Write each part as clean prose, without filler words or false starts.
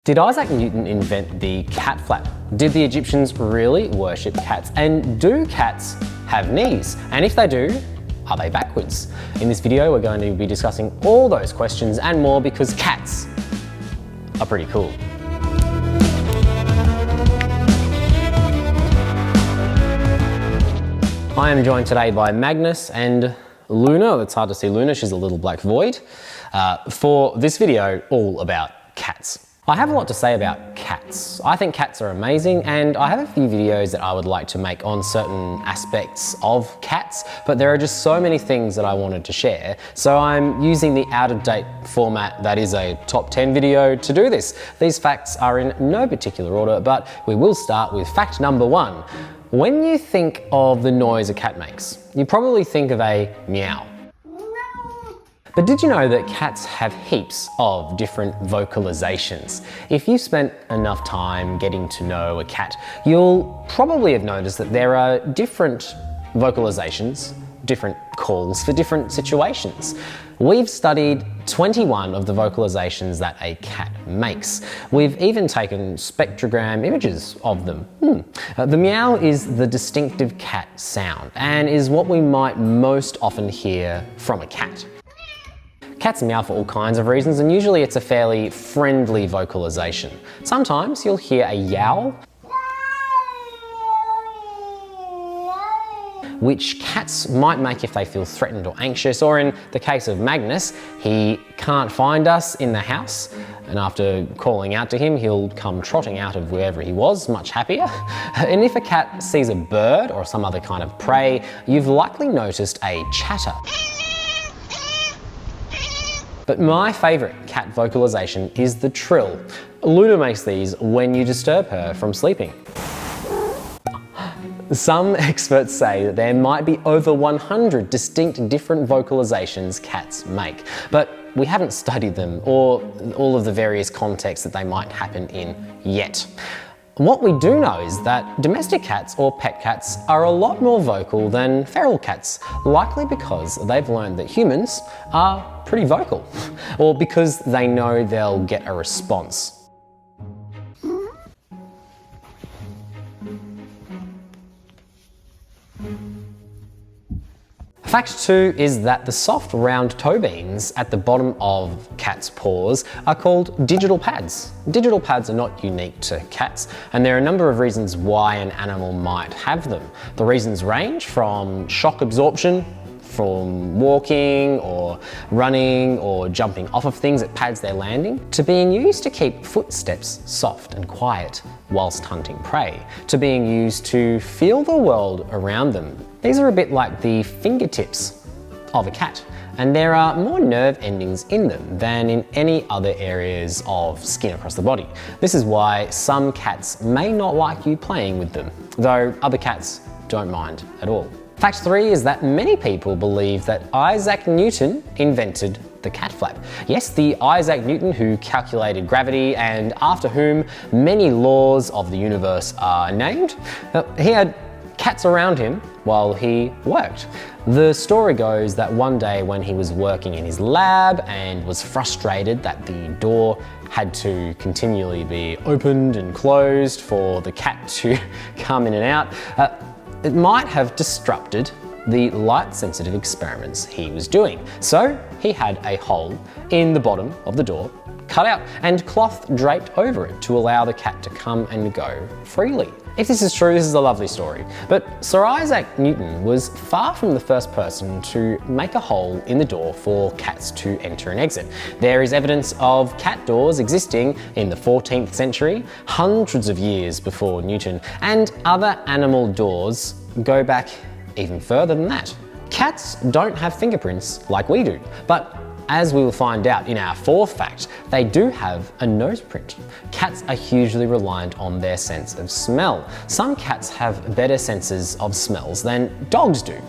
Did Isaac Newton invent the cat flap? Did the Egyptians really worship cats? And do cats have knees? And if they do, are they backwards? In this video, we're going to be discussing all those questions and more because cats are pretty cool. I am joined today by Magnus and Luna. It's hard to see Luna, she's a little black void, for this video all about cats. I have a lot to say about cats. I think cats are amazing, and I have a few videos that I would like to make on certain aspects of cats, but there are just so many things that I wanted to share. So I'm using the out-of-date format that is a top 10 video to do this. These facts are in no particular order, but we will start with fact number 1. When you think of the noise a cat makes, you probably think of a meow. But did you know that cats have heaps of different vocalizations? If you've spent enough time getting to know a cat, you'll probably have noticed that there are different vocalizations, different calls for different situations. We've studied 21 of the vocalizations that a cat makes. We've even taken spectrogram images of them. The meow is the distinctive cat sound and is what we might most often hear from a cat. Cats meow for all kinds of reasons, and usually it's a fairly friendly vocalization. Sometimes you'll hear a yowl, which cats might make if they feel threatened or anxious, or in the case of Magnus, he can't find us in the house, and after calling out to him, he'll come trotting out of wherever he was, much happier. And if a cat sees a bird or some other kind of prey, you've likely noticed a chatter. But my favourite cat vocalization is the trill. Luna makes these when you disturb her from sleeping. Some experts say that there might be over 100 distinct different vocalizations cats make, but we haven't studied them or all of the various contexts that they might happen in yet. What we do know is that domestic cats or pet cats are a lot more vocal than feral cats, likely because they've learned that humans are pretty vocal, or because they know they'll get a response. Fact 2 is that the soft round toe beans at the bottom of cats' paws are called digital pads. Digital pads are not unique to cats, and there are a number of reasons why an animal might have them. The reasons range from shock absorption, from walking or running or jumping off of things that pads their landing, to being used to keep footsteps soft and quiet whilst hunting prey, to being used to feel the world around them. These are a bit like the fingertips of a cat, and there are more nerve endings in them than in any other areas of skin across the body. This is why some cats may not like you playing with them, though other cats don't mind at all. Fact 3 is that many people believe that Isaac Newton invented the cat flap. Yes, the Isaac Newton who calculated gravity and after whom many laws of the universe are named. He had cats around him while he worked. The story goes that one day when he was working in his lab and was frustrated that the door had to continually be opened and closed for the cat to come in and out, it might have disrupted the light-sensitive experiments he was doing. So he had a hole in the bottom of the door cut out and cloth draped over it to allow the cat to come and go freely. If this is true, this is a lovely story. But Sir Isaac Newton was far from the first person to make a hole in the door for cats to enter and exit. There is evidence of cat doors existing in the 14th century, hundreds of years before Newton, and other animal doors go back even further than that. Cats don't have fingerprints like we do, but as we will find out in our fourth fact, they do have a nose print. Cats are hugely reliant on their sense of smell. Some cats have better senses of smells than dogs do.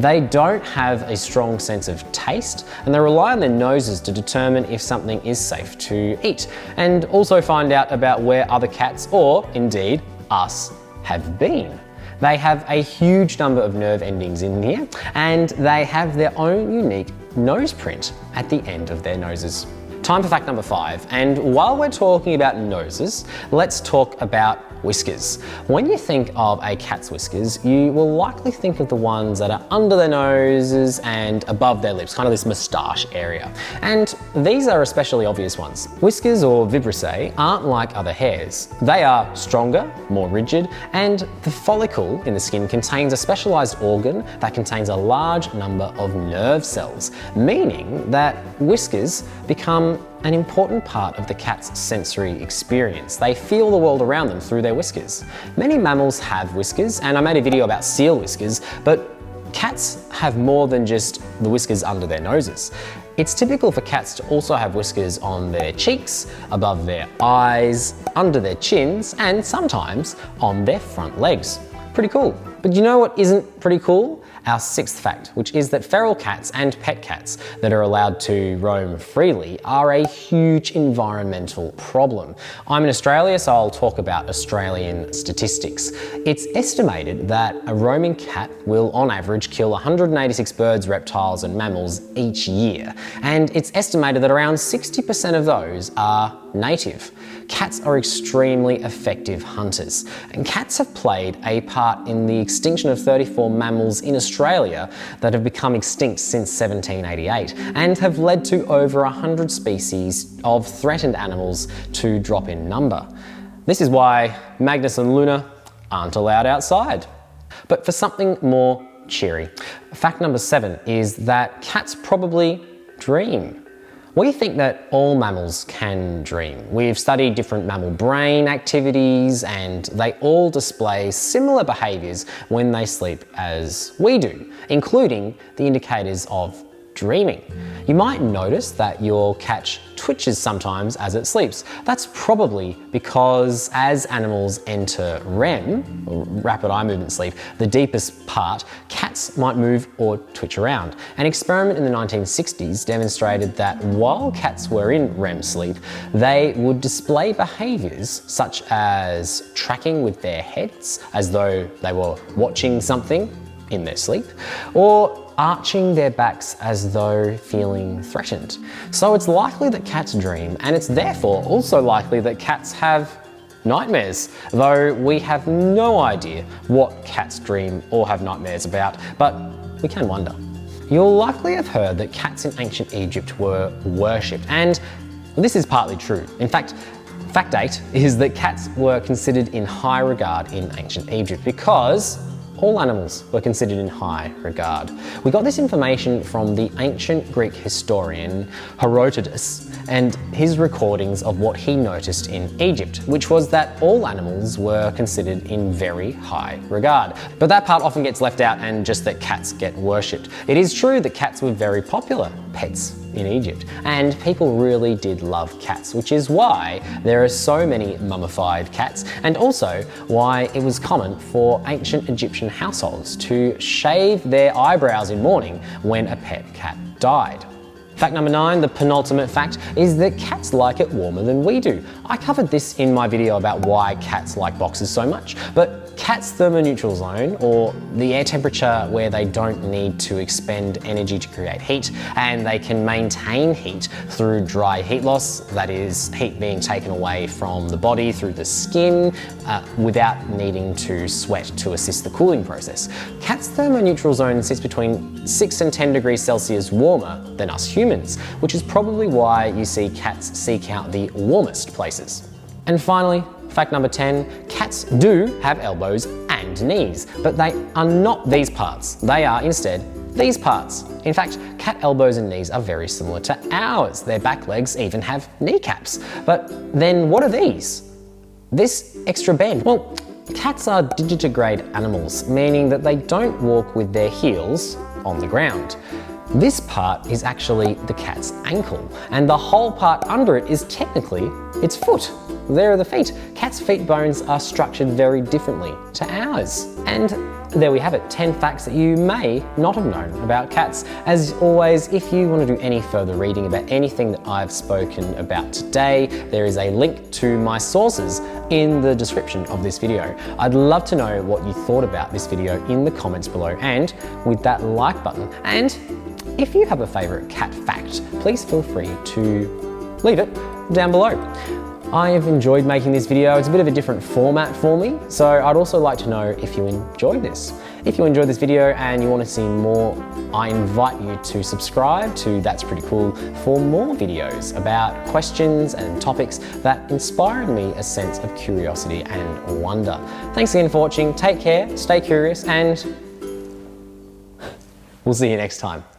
They don't have a strong sense of taste, and they rely on their noses to determine if something is safe to eat, and also find out about where other cats, or indeed us, have been. They have a huge number of nerve endings in here, and they have their own unique nose print at the end of their noses. Time for fact number 5, and while we're talking about noses, let's talk about whiskers. When you think of a cat's whiskers, you will likely think of the ones that are under their noses and above their lips, kind of this moustache area. And these are especially obvious ones. Whiskers or vibrissae aren't like other hairs. They are stronger, more rigid, and the follicle in the skin contains a specialized organ that contains a large number of nerve cells, meaning that whiskers become an important part of the cat's sensory experience. They feel the world around them through their whiskers. Many mammals have whiskers, and I made a video about seal whiskers, but cats have more than just the whiskers under their noses. It's typical for cats to also have whiskers on their cheeks, above their eyes, under their chins, and sometimes on their front legs. Pretty cool. But you know what isn't pretty cool? Our 6th fact, which is that feral cats and pet cats that are allowed to roam freely are a huge environmental problem. I'm in Australia, so I'll talk about Australian statistics. It's estimated that a roaming cat will on average kill 186 birds, reptiles and mammals each year. And it's estimated that around 60% of those are native. Cats are extremely effective hunters, and cats have played a part in the extinction of 34 mammals in Australia that have become extinct since 1788 and have led to over 100 species of threatened animals to drop in number. This is why Magnus and Luna aren't allowed outside. But for something more cheery, fact number 7 is that cats probably dream. We think that all mammals can dream. We've studied different mammal brain activities and they all display similar behaviours when they sleep as we do, including the indicators of dreaming. You might notice that your cat twitches sometimes as it sleeps. That's probably because as animals enter REM, or rapid eye movement sleep, the deepest part, cats might move or twitch around. An experiment in the 1960s demonstrated that while cats were in REM sleep, they would display behaviours such as tracking with their heads as though they were watching something in their sleep, or arching their backs as though feeling threatened. So it's likely that cats dream, and it's therefore also likely that cats have nightmares, though we have no idea what cats dream or have nightmares about, but we can wonder. You'll likely have heard that cats in ancient Egypt were worshipped, and this is partly true. In fact, fact 8 is that cats were considered in high regard in ancient Egypt because all animals were considered in high regard. We got this information from the ancient Greek historian Herodotus and his recordings of what he noticed in Egypt, which was that all animals were considered in very high regard. But that part often gets left out, and just that cats get worshipped. It is true that cats were very popular pets in Egypt, and people really did love cats, which is why there are so many mummified cats, and also why it was common for ancient Egyptian households to shave their eyebrows in mourning when a pet cat died. Fact number 9, the penultimate fact, is that cats like it warmer than we do. I covered this in my video about why cats like boxes so much, but cats' thermoneutral zone, or the air temperature where they don't need to expend energy to create heat, and they can maintain heat through dry heat loss, that is, heat being taken away from the body through the skin without needing to sweat to assist the cooling process. Cats' thermoneutral zone sits between 6 and 10 degrees Celsius warmer than us humans, which is probably why you see cats seek out the warmest places. And finally, fact number 10, cats do have elbows and knees, but they are not these parts. They are instead these parts. In fact, cat elbows and knees are very similar to ours. Their back legs even have kneecaps. But then what are these? This extra bend? Well, cats are digitigrade animals, meaning that they don't walk with their heels on the ground. This part is actually the cat's ankle, and the whole part under it is technically its foot. There are the feet. Cats' feet bones are structured very differently to ours. And there we have it, 10 facts that you may not have known about cats. As always, if you want to do any further reading about anything that I've spoken about today, there is a link to my sources in the description of this video. I'd love to know what you thought about this video in the comments below, and with that like button. And if you have a favourite cat fact, please feel free to leave it down below. I have enjoyed making this video. It's a bit of a different format for me, so I'd also like to know if you enjoyed this. If you enjoyed this video and you want to see more, I invite you to subscribe to That's Pretty Cool for more videos about questions and topics that inspired me a sense of curiosity and wonder. Thanks again for watching. Take care, stay curious, and we'll see you next time.